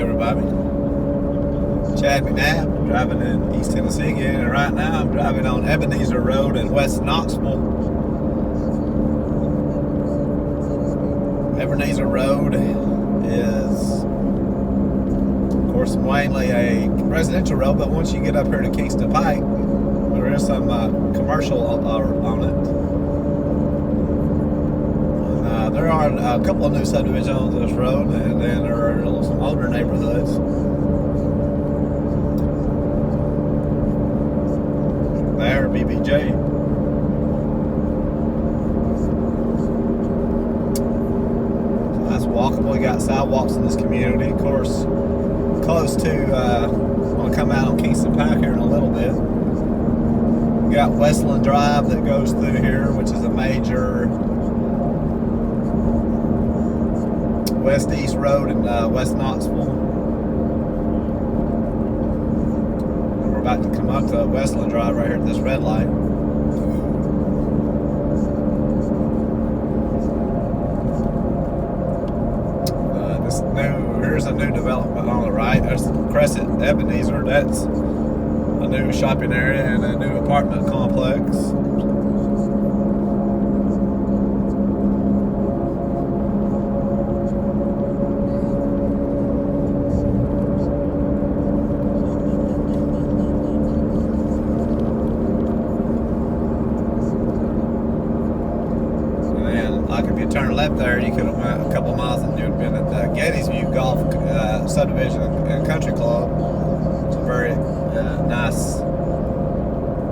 everybody. Chad McNabb, driving in East Tennessee again, and right now I'm driving on Ebenezer Road in West Knoxville. Ebenezer Road is, of course, mainly a residential road, but once you get up here to Kingston Pike, there is some commercial on it. There are a couple of new subdivisions on this road, and then there are some older neighborhoods. There, BBJ. So that's walkable. We got sidewalks in this community, of course. Close to, I'm going to come out on Kingston Pike here in a little bit. We got Westland Drive that goes through here, which is a major west-east road in West Knoxville. And we're about to come up to Westland Drive right here at this red light. Here's a new development on the right. There's Crescent Ebenezer. That's a new shopping area and a new apartment complex. Like if you turn left there, you could have went a couple miles and you'd been at the Gettysview Golf Subdivision and Country Club. It's a very nice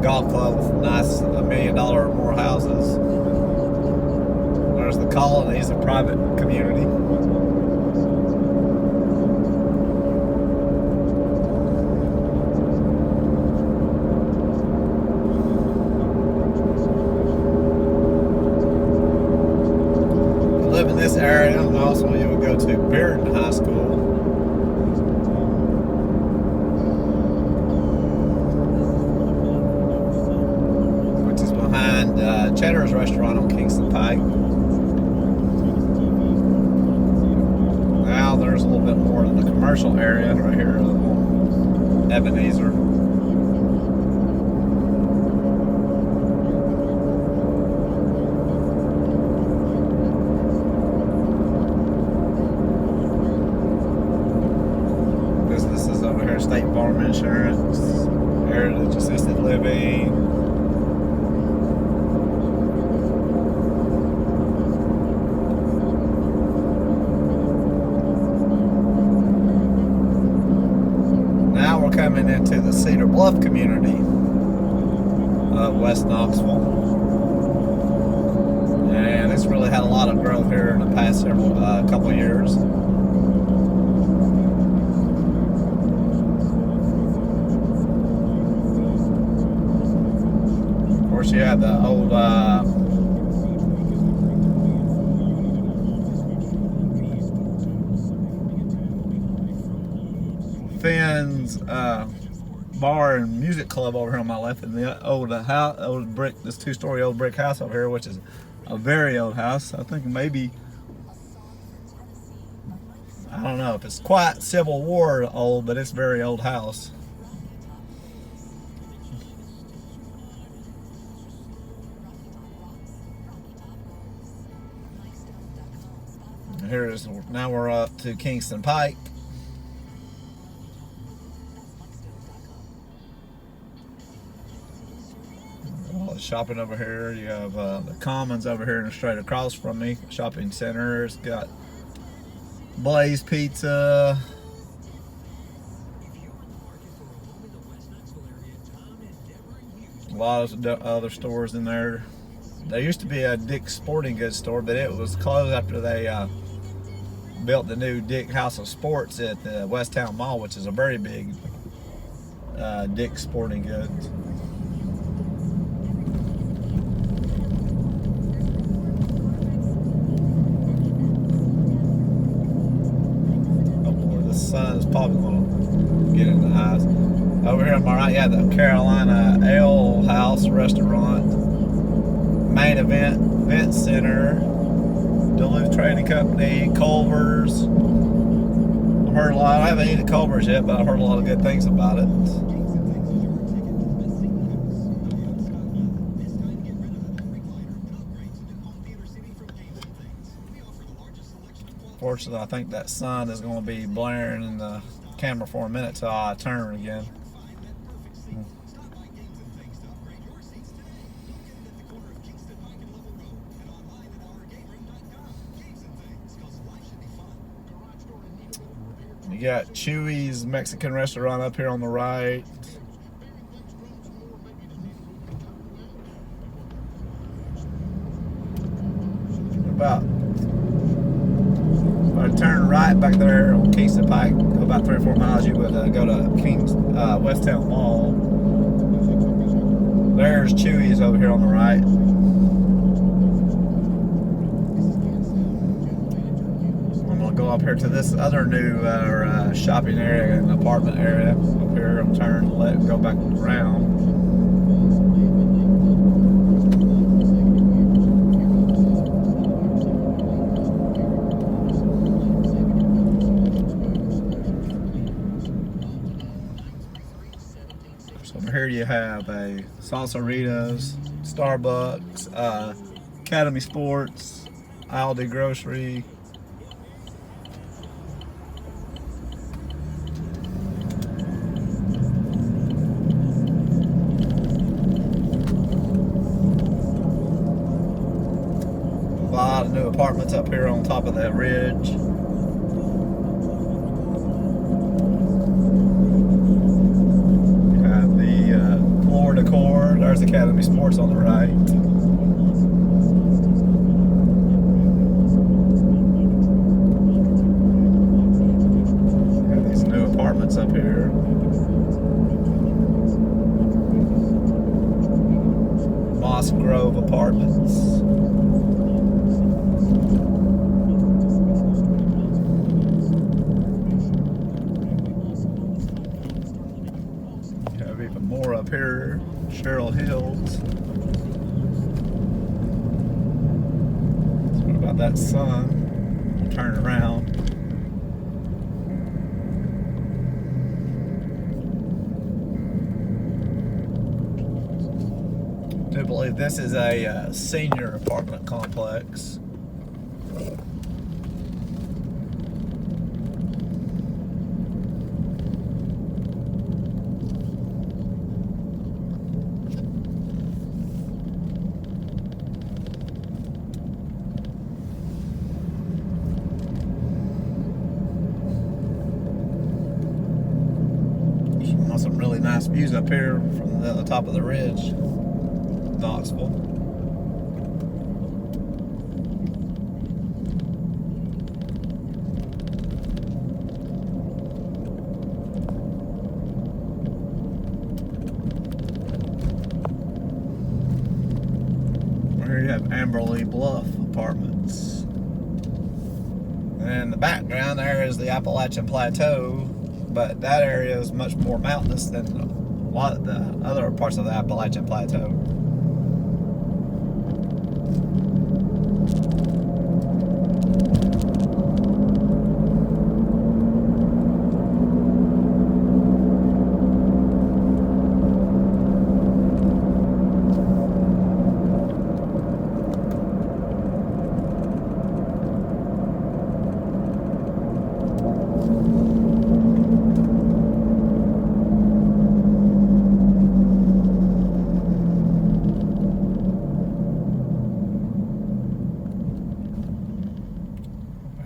golf club with nice $1 million or more houses. There's the Colonies, a private community. In this area, and also you would go to Bearden High School, which is behind Cheddar's Restaurant on Kingston Pike. Now there's a little bit more of the commercial area right here on Ebenezer. Businesses over here, State Farm Insurance, Heritage Assisted Living. Now we're coming into the Cedar Bluff community of West Knoxville. And it's really had a lot of growth here in the past couple of years. Of course, you have the old Finn's bar and music club over here on my left, and the old brick, this two-story old brick house over here, which is a very old house. I think maybe, I don't know if it's quite Civil War old, but it's a very old house. Now we're up to Kingston Pike. All the shopping over here. You have the Commons over here and straight across from me. Shopping center. It's got Blaze Pizza. A lot of other stores in there. There used to be a Dick's Sporting Goods store, but it was closed after they built the new Dick House of Sports at the West Town Mall, which is a very big Dick's Sporting Goods. Oh boy, the sun is probably going to get in the eyes. Over here on my right, yeah, the Carolina Ale House Restaurant, Main Event Center, Duluth Trading Company, Culver's. I've heard a lot. haven't eaten at Culver's yet, but I've heard a lot of good things about it. Fortunately, I think that sun is going to be blaring in the camera for a minute till I turn again. You got Chewy's Mexican restaurant up here on the right. If I turn right back there on Kingston Pike, go about 3 or 4 miles, you would go to West Town Mall. There's Chewy's over here on the right. I'm gonna go up here to this other new shopping area and apartment area up here. I'm turning left, go back around. So over here you have a Salsaritas, Starbucks, Academy Sports, Aldi Grocery. A lot of new apartments up here on top of that ridge. Decor. There's Academy Sports on the right. Got these new apartments up here. Moss Grove Apartments. Have even more up here. Cheryl Hills. So what about that sun? Turn around. I do believe this is a senior apartment complex. Some really nice views up here from the top of the ridge, Knoxville. Here you have Amberley Bluff Apartments. And in the background there is the Appalachian Plateau. But that area is much more mountainous than a lot of the other parts of the Appalachian Plateau.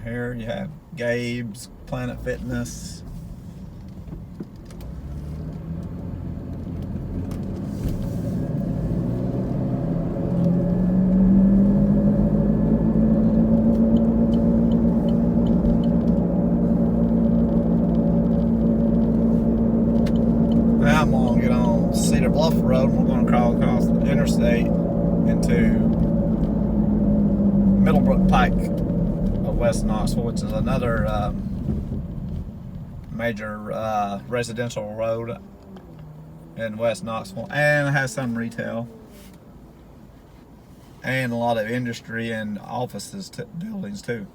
Here you have Gabe's, Planet Fitness. Now I'm going to get on Cedar Bluff Road. We're going to crawl across the interstate into Middlebrook Pike. West Knoxville, which is another major residential road in West Knoxville, and it has some retail and a lot of industry and offices buildings too.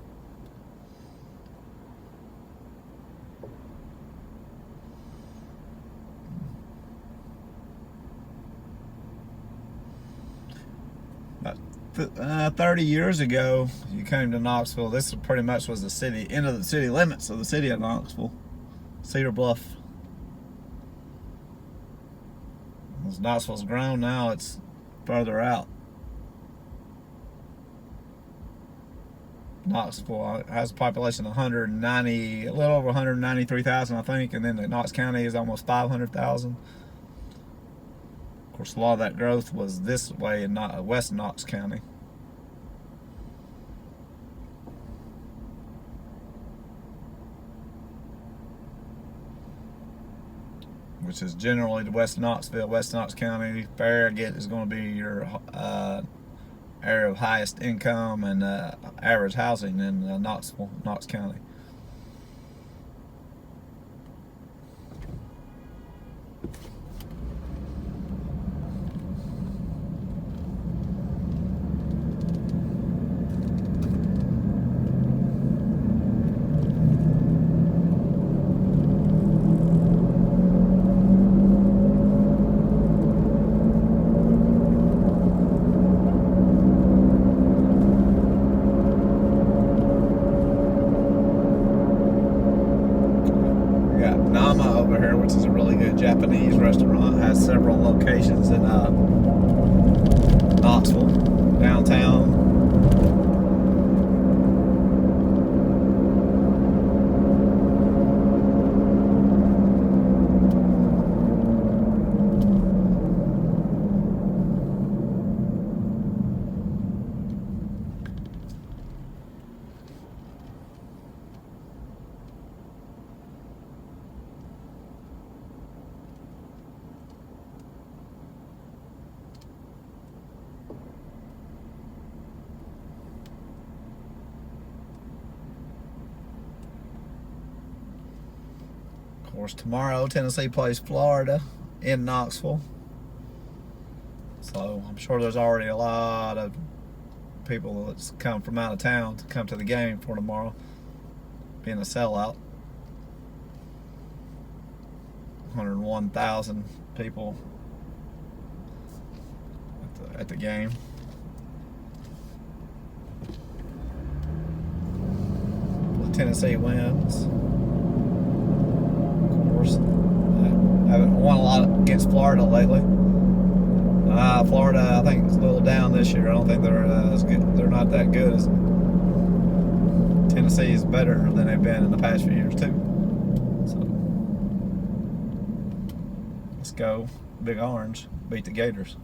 30 years ago, you came to Knoxville. This pretty much was the city, end of the city limits of the city of Knoxville. Cedar Bluff. As Knoxville's grown now, it's further out. Knoxville has a population of 190, a little over 193,000, I think, and then the Knox County is almost 500,000. Of course, a lot of that growth was this way in West Knox County. Which is generally the West Knoxville, West Knox County. Farragut is going to be your area of highest income and average housing in Knoxville, Knox County. Which is a really good Japanese restaurant. Has several locations in Knoxville, downtown. Of course, tomorrow Tennessee plays Florida in Knoxville, so I'm sure there's already a lot of people that's come from out of town to come to the game for tomorrow, being a sellout. 101,000 people at the game. Tennessee wins. Haven't won a lot against Florida lately. Florida, I think, is a little down this year. I don't think they're as good. They're not that good as Tennessee is better than they've been in the past few years too. So let's go, Big Orange, beat the Gators.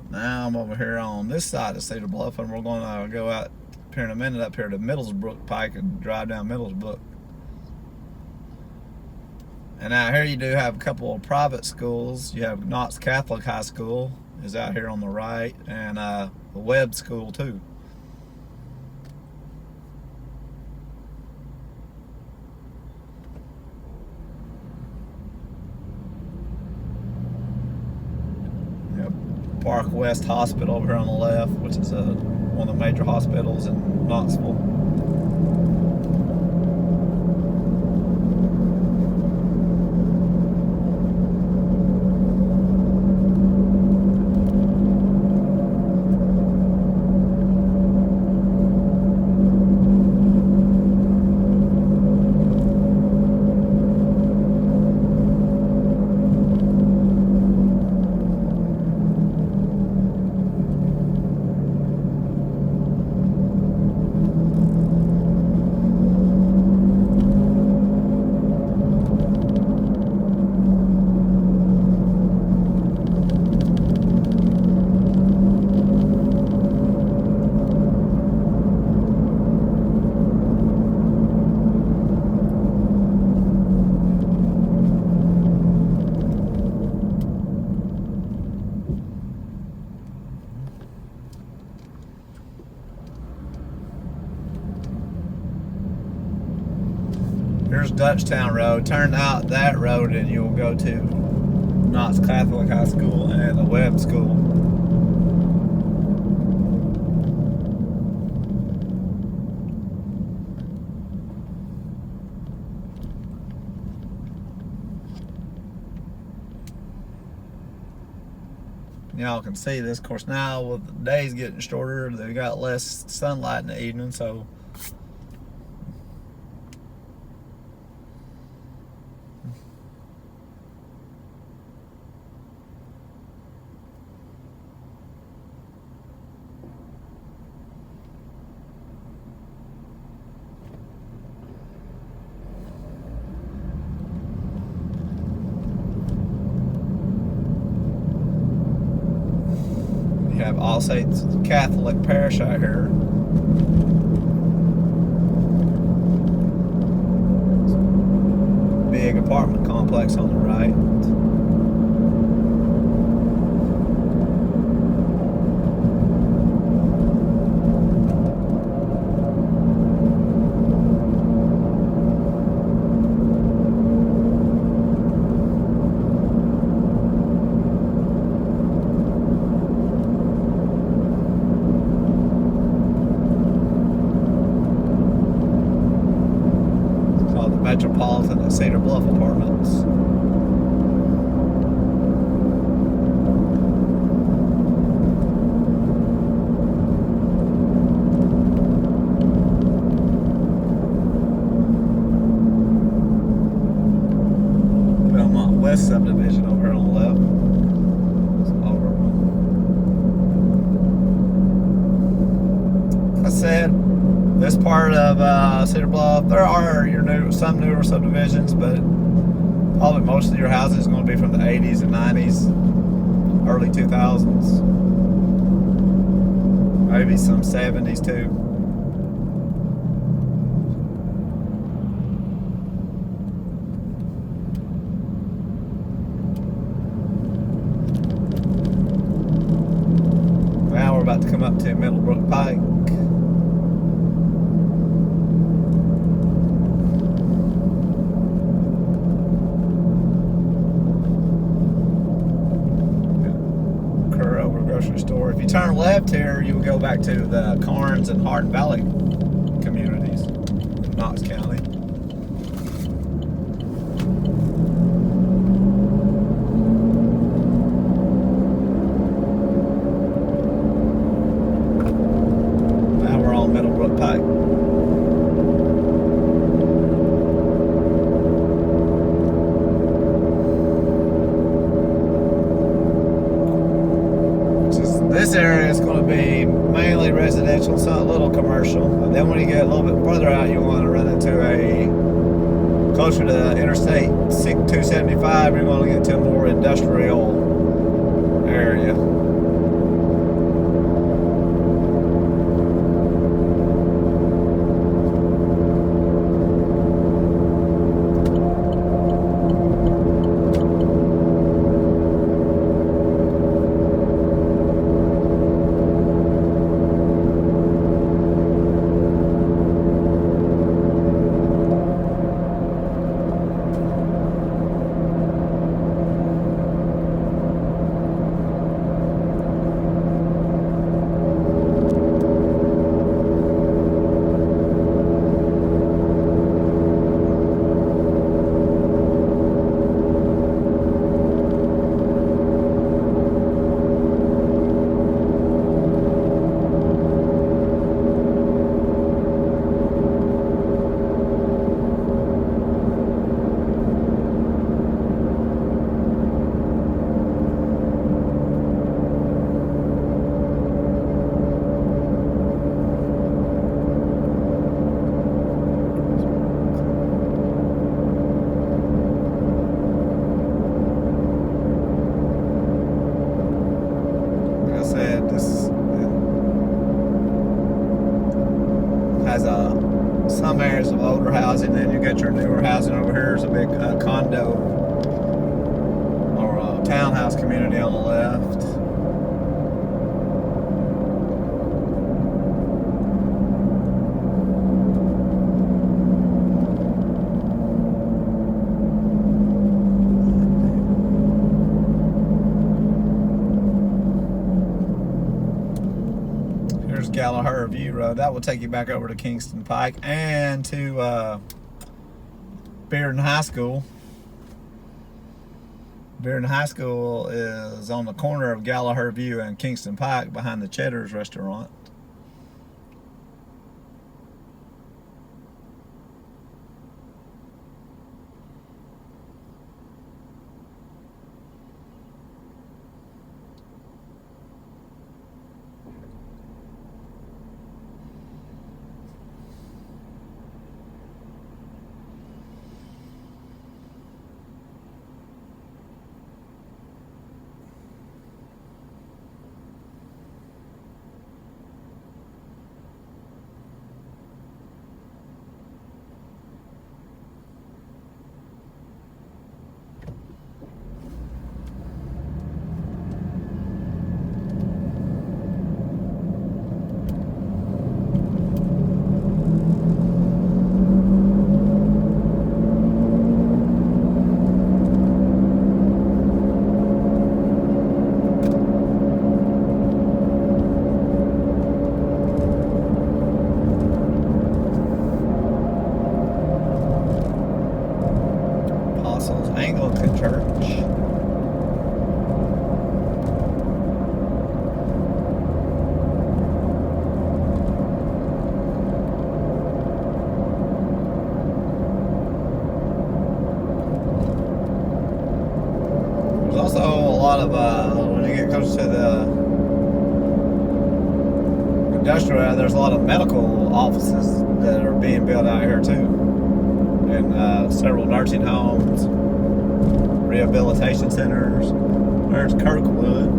Now I'm over here on this side of Cedar Bluff, and we're going to go out here in a minute up here to Middlebrook Pike and drive down Middlebrook. And out here you do have a couple of private schools. You have Knox Catholic High School is out here on the right, and the Webb School too. Park West Hospital over here on the left, which is one of the major hospitals in Knoxville. Here's Dutchtown Road. Turn out that road and you'll go to Knox Catholic High School and the Webb School. y'all can see this. Of course, now with the days getting shorter, they got less sunlight in the evening, so have All Saints Catholic Parish out here. Big apartment complex on the right. Metropolitan at Cedar Bluff Apartments. Belmont West subdivision over here on the left. It's over. I said, this part of Cedar Bluff, there are some newer subdivisions, but probably most of your housing is going to be from the 80s and 90s, early 2000s, maybe some 70s too. Now we're about to come up to Middlebrook Pike. Grocery store. If you turn left here, you will go back to the Carnes and Hardin Valley communities in Knox County. Now we're on Middlebrook Pike. This area is going to be mainly residential, some a little commercial. But then when you get a little bit further out, you want to run into closer to Interstate 275, you're going to get to a more industrial area. Has some areas of older housing, then you got your newer housing over here. There's a big condo or townhouse community on the left. Gallagher View Road. That will take you back over to Kingston Pike and to Bearden High School. Bearden High School is on the corner of Gallagher View and Kingston Pike behind the Cheddar's restaurant. Anglican Church. There's also a lot of, when you get closer to the industrial area, there's a lot of medical offices that are being built out here too. And several nursing homes, rehabilitation centers. There's Kirkwood.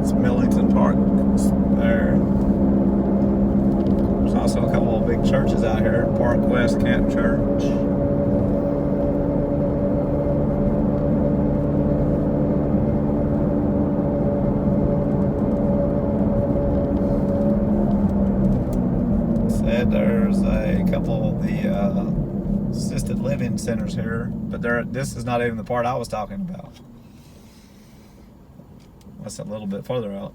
It's Millington Park there. There's also a couple of big churches out here. Park West Camp Church. There's a couple of the assisted living centers here, but this is not even the part I was talking about. That's a little bit further out.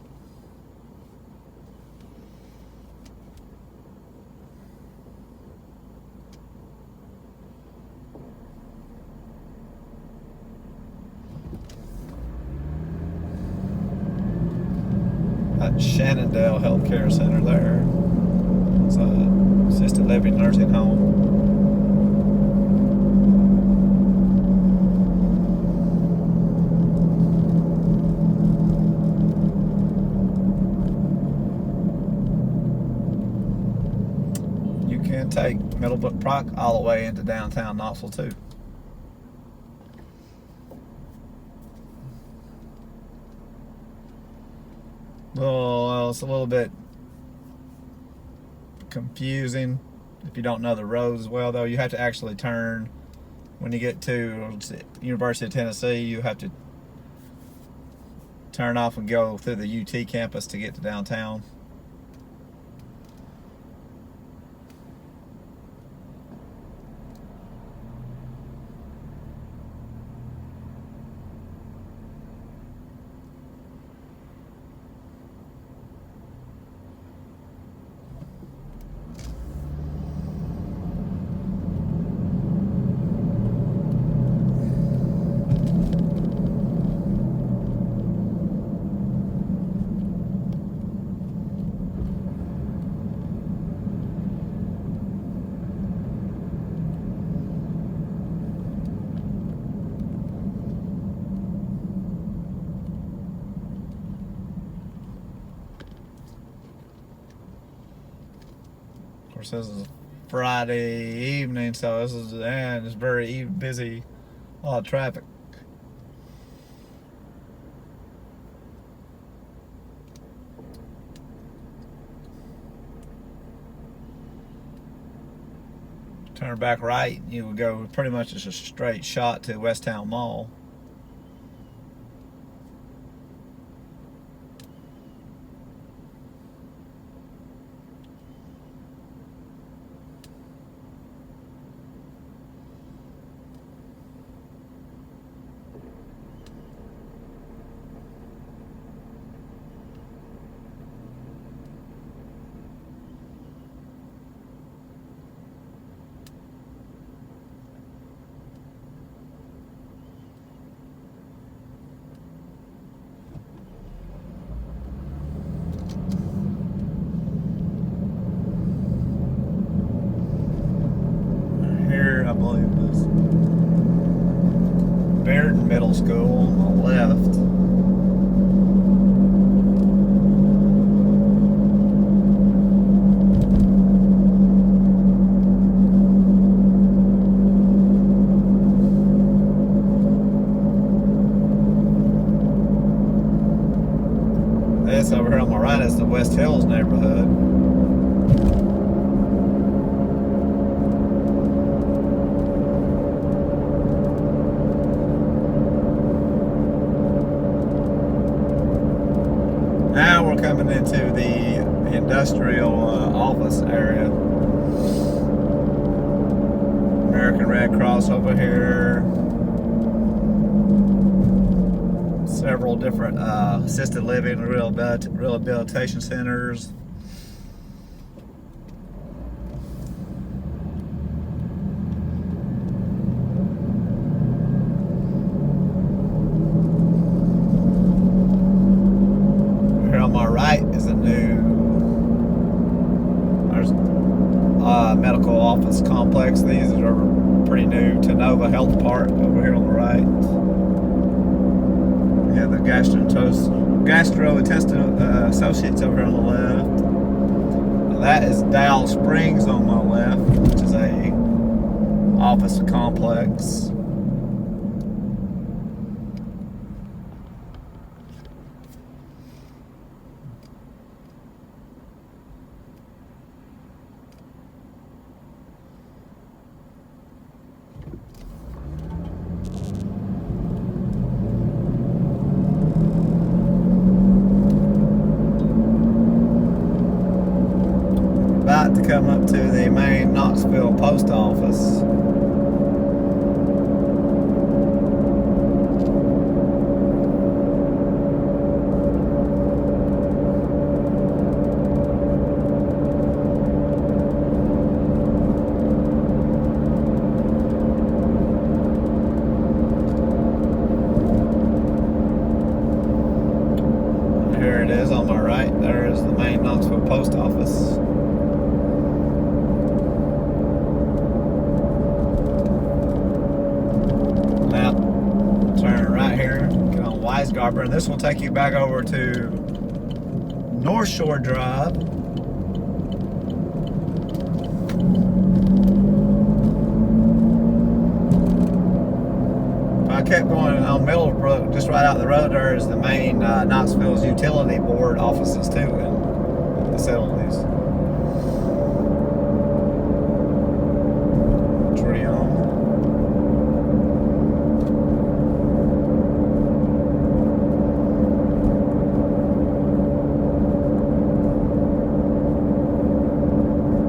That Shenandoah Healthcare Center there. It's a assisted living nursing home. You can take Middlebrook Pike all the way into downtown Knoxville too. Well, it's a little bit confusing if you don't know the roads well, though. You have to actually turn when you get to University of Tennessee. You have to turn off and go through the UT campus to get to downtown. Of course, this is Friday evening, so this is, and it's very busy, a lot of traffic. Turn back right, you would go pretty much just a straight shot to West Town Mall. This over here on my right is the West Hills neighborhood. Now we're coming into the industrial office area. American Red Cross over here. Several different assisted living and rehabilitation centers. Here on my right is a new medical office complex. These are pretty new. Tanova Health Park over here on the right. Yeah, the gastrointestinal associates over here on the left. That is Dow Springs on my left, which is a office complex. About to come up to the main Knoxville post office. Here it is on my right. There is the main Knoxville post office. Now, turn right here, get on Weisgarber, and this will take you back over to North Shore Drive. If I kept going on Middlebrook, just right out the road, there is the main Knoxville's utility board offices too, and facilities.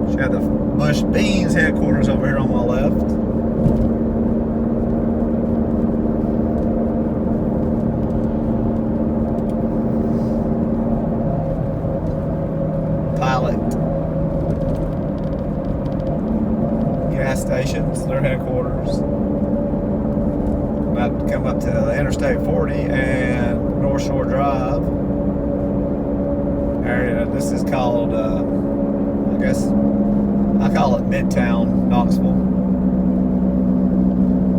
You got the Bush Beans headquarters over here on my left. Pilot gas stations, their headquarters. About to come up to Interstate 40 and North Shore Drive area. This is called, I guess, I call it Midtown Knoxville.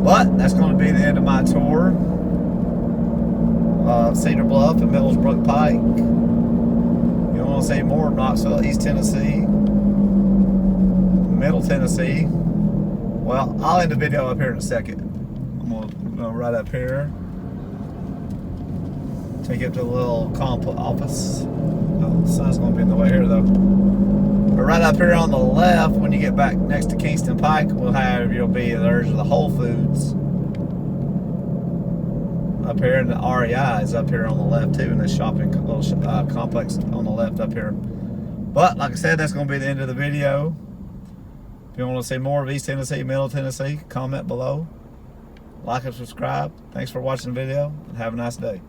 But that's going to be the end of my tour of Cedar Bluff and Middlebrook Pike. You want to see more of Knoxville, East Tennessee, Middle Tennessee? Well, I'll end the video up here in a second. I'm going to go right up here. Take you up to the little office. Oh, the sun's going to be in the way here though. But right up here on the left, when you get back next to Kingston Pike, there's the Whole Foods up here, and the REI is up here on the left too, and the shopping little complex on the left up here. But like I said, that's going to be the end of the video. If you want to see more of East Tennessee, Middle Tennessee, comment below, like and subscribe. Thanks for watching the video, and have a nice day.